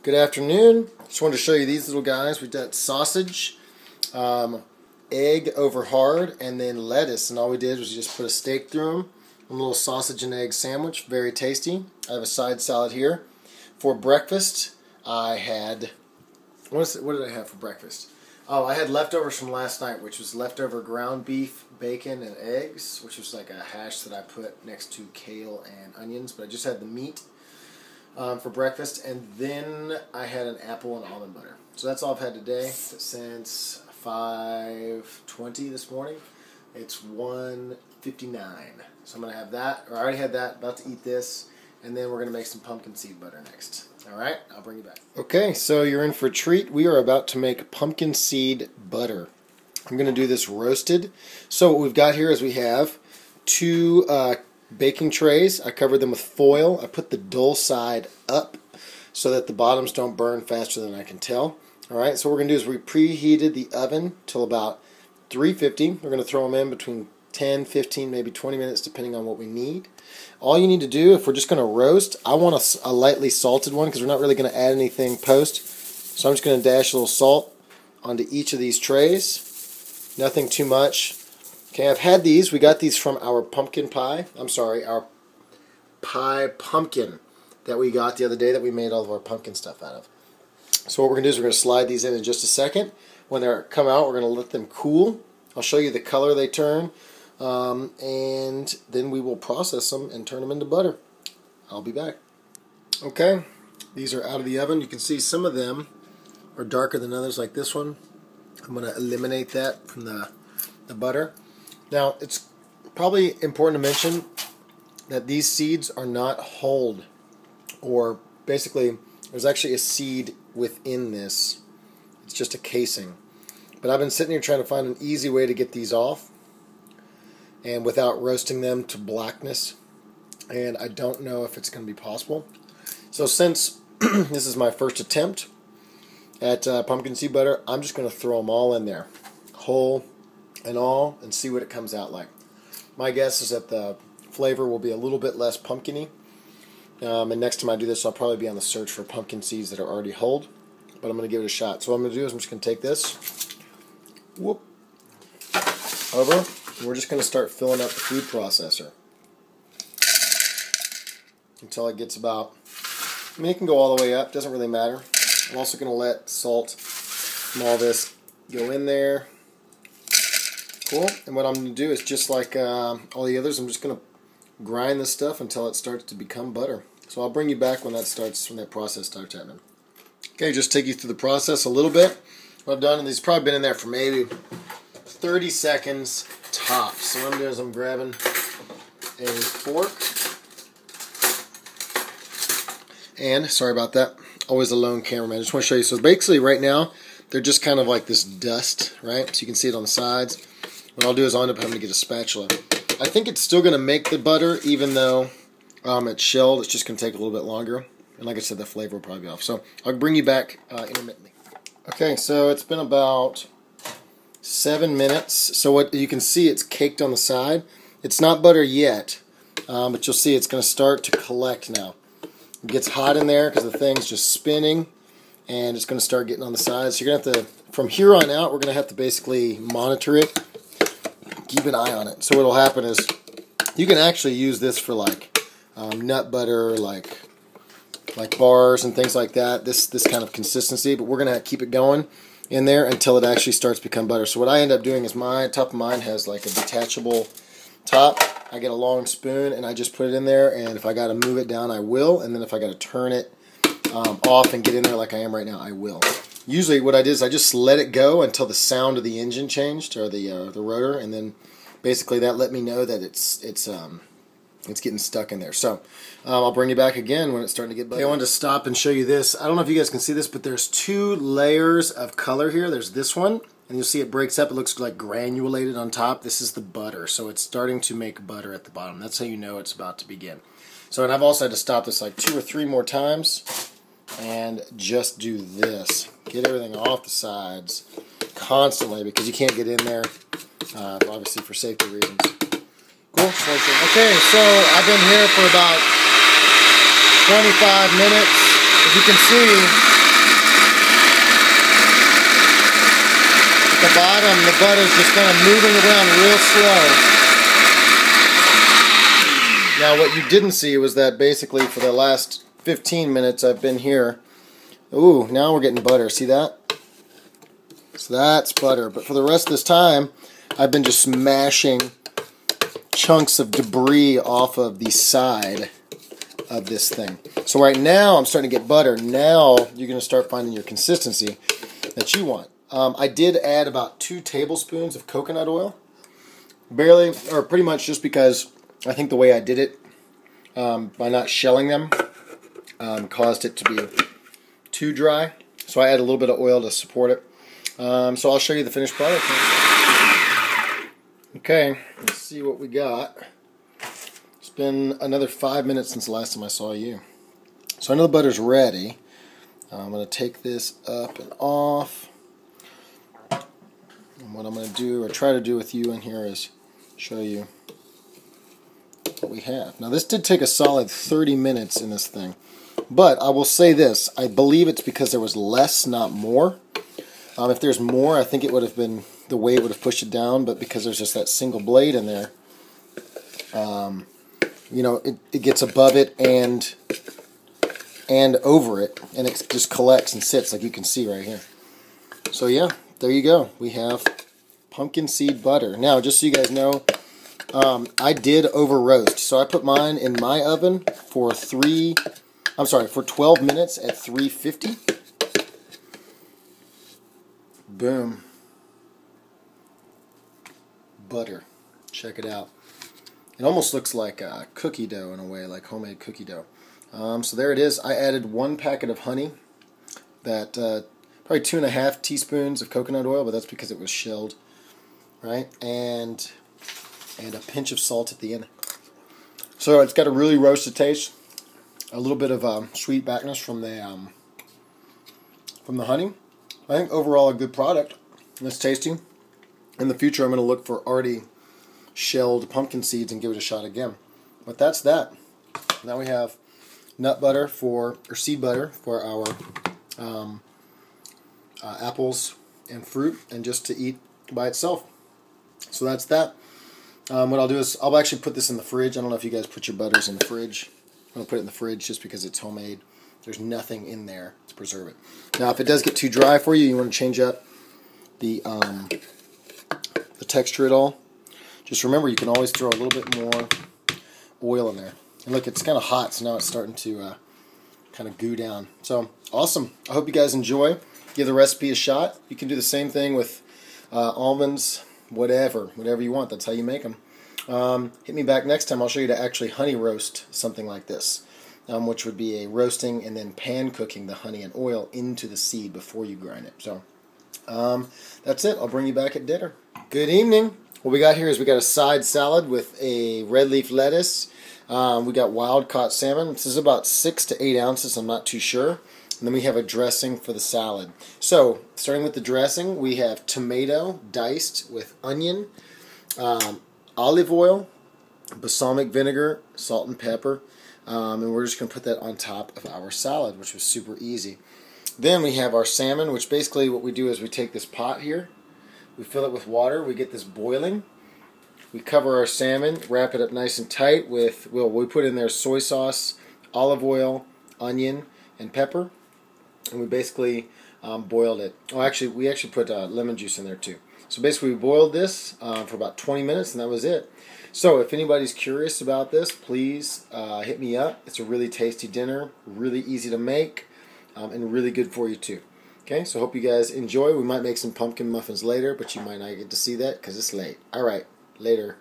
Good afternoon. Just wanted to show you these little guys. We've got sausage, egg over hard, and then lettuce. And all we did was just put a steak through them. A little sausage and egg sandwich. Very tasty. I have a side salad here. For breakfast, I had... What did I have for breakfast? Oh, I had leftovers from last night, which was leftover ground beef, bacon, and eggs, which was like a hash that I put next to kale and onions. But I just had the meat for breakfast, and then I had an apple and almond butter. So that's all I've had today since 5:20 this morning. It's 1:59. So I'm going to have that, or I already had that, about to eat this, and then we're going to make some pumpkin seed butter next. Alright, I'll bring you back. Okay, so you're in for a treat. We are about to make pumpkin seed butter. I'm going to do this roasted. So what we've got here is we have two baking trays. I covered them with foil. I put the dull side up so that the bottoms don't burn faster than I can tell. Alright, so what we're going to do is we preheated the oven till about 350. We're going to throw them in between 10, 15, maybe 20 minutes depending on what we need. All you need to do, if we're just going to roast, I want a lightly salted one because we're not really going to add anything post. So I'm just going to dash a little salt onto each of these trays. Nothing too much. Okay, I've had these. We got these from our pumpkin pie. I'm sorry, our pie pumpkin that we got the other day that we made all of our pumpkin stuff out of. So what we're going to do is we're going to slide these in just a second. When they come out, we're going to let them cool. I'll show you the color they turn. And then we will process them and turn them into butter. I'll be back. Okay, these are out of the oven. You can see some of them are darker than others, like this one. I'm going to eliminate that from the butter. Now, it's probably important to mention that these seeds are not hulled, or basically there's actually a seed within this. It's just a casing. But I've been sitting here trying to find an easy way to get these off and without roasting them to blackness, and I don't know if it's going to be possible. So since this is my first attempt at pumpkin seed butter, I'm just going to throw them all in there, whole and all, and see what it comes out like. My guess is that the flavor will be a little bit less pumpkin-y, and next time I do this I'll probably be on the search for pumpkin seeds that are already hulled, but I'm going to give it a shot. So what I'm going to do is I'm just going to take this, whoop, over. We're just going to start filling up the food processor until it gets about, I mean, it can go all the way up, doesn't really matter. I'm also going to let salt from all this go in there. Cool. And what I'm going to do is just like all the others, I'm just going to grind this stuff until it starts to become butter. So I'll bring you back when that process starts happening. Okay, just take you through the process a little bit. What I've done, and these have probably been in there for maybe 30 seconds tops. So what I'm doing is I'm grabbing a fork, and sorry about that, always a lone cameraman. I just want to show you. So basically right now they're just kind of like this dust, right? So you can see it on the sides. What I'll do is I'll end up having to get a spatula. I think it's still going to make the butter even though it's shelled. It's just going to take a little bit longer, and like I said, the flavor will probably be off. So I'll bring you back intermittently. Okay, so it's been about 7 minutes. So what you can see, it's caked on the side. It's not butter yet, but you'll see it's going to start to collect now. It gets hot in there because the thing's just spinning, and it's going to start getting on the sides. So you're going to have to, from here on out, we're going to have to basically monitor it, keep an eye on it. So what'll happen is you can actually use this for like nut butter, like bars and things like that. This kind of consistency, but we're going to keep it going in there until it actually starts to become butter. So what I end up doing is my top of mine has like a detachable top. I get a long spoon and I just put it in there, and if I got to move it down I will, and then if I got to turn it off and get in there like I am right now I will. Usually what I did is I just let it go until the sound of the engine changed, or the rotor, and then basically that let me know that it's getting stuck in there. So I'll bring you back again when it's starting to get butter. Okay, I wanted to stop and show you this. I don't know if you guys can see this, but there's two layers of color here. There's this one, and you'll see it breaks up. It looks like granulated on top. This is the butter, so it's starting to make butter at the bottom. That's how you know it's about to begin. So, and I've also had to stop this like 2 or 3 more times and just do this. Get everything off the sides constantly because you can't get in there, obviously for safety reasons. Cool. Okay, so I've been here for about 25 minutes. As you can see, the bottom, the butter's just kind of moving around real slow. Now what you didn't see was that basically for the last 15 minutes I've been here. Ooh, now we're getting butter. See that? So that's butter. But for the rest of this time, I've been just smashing chunks of debris off of the side of this thing. So right now I'm starting to get butter. Now you're going to start finding your consistency that you want. I did add about 2 tablespoons of coconut oil. Barely, or pretty much just because I think the way I did it, by not shelling them, caused it to be too dry. So I add a little bit of oil to support it. So I'll show you the finished product. Okay, let's see what we got. It's been another 5 minutes since the last time I saw you. So I know the butter's ready. I'm going to take this up and off. And what I'm going to do, or try to do with you in here, is show you what we have. Now this did take a solid 30 minutes in this thing. But I will say this, I believe it's because there was less, not more. If there's more, I think it would have been, the weight would have pushed it down, but because there's just that single blade in there, you know, it gets above it and over it, and it just collects and sits like you can see right here. So yeah, there you go. We have pumpkin seed butter. Now, just so you guys know, I did over roast. So I put mine in my oven for 12 minutes at 350. Boom. Butter. Check it out. It almost looks like cookie dough in a way, like homemade cookie dough. So there it is. I added 1 packet of honey, that probably 2.5 teaspoons of coconut oil, but that's because it was shelled, right? And a pinch of salt at the end. So it's got a really roasted taste, a little bit of sweet backness from the honey. I think overall a good product. It's tasty. In the future, I'm going to look for already shelled pumpkin seeds and give it a shot again. But that's that. Now we have nut butter or seed butter for our apples and fruit, and just to eat by itself. So that's that. What I'll do is I'll actually put this in the fridge. I don't know if you guys put your butters in the fridge. I'm going to put it in the fridge just because it's homemade. There's nothing in there to preserve it. Now, if it does get too dry for you, you want to change up the texture at all, just remember you can always throw a little bit more oil in there. And look, it's kind of hot, so now it's starting to kind of goo down. So, awesome. I hope you guys enjoy. Give the recipe a shot. You can do the same thing with almonds, whatever you want. That's how you make them. Hit me back next time. I'll show you to actually honey roast something like this. Which would be a roasting and then pan cooking the honey and oil into the seed before you grind it. So that's it. I'll bring you back at dinner. Good evening. What we got here is we got a side salad with a red leaf lettuce. We got wild caught salmon. This is about 6 to 8 ounces. I'm not too sure. And then we have a dressing for the salad. So starting with the dressing, we have tomato diced with onion, olive oil, balsamic vinegar, salt and pepper. And we're just going to put that on top of our salad, which was super easy. Then we have our salmon, which basically what we do is we take this pot here, we fill it with water, we get this boiling, we cover our salmon, wrap it up nice and tight with, we put in there soy sauce, olive oil, onion, and pepper, and we basically boiled it. Oh, actually, we actually put lemon juice in there too. So basically we boiled this for about 20 minutes, and that was it. So if anybody's curious about this, please hit me up. It's a really tasty dinner, really easy to make, and really good for you too. Okay, so hope you guys enjoy. We might make some pumpkin muffins later, but you might not get to see that because it's late. All right, later.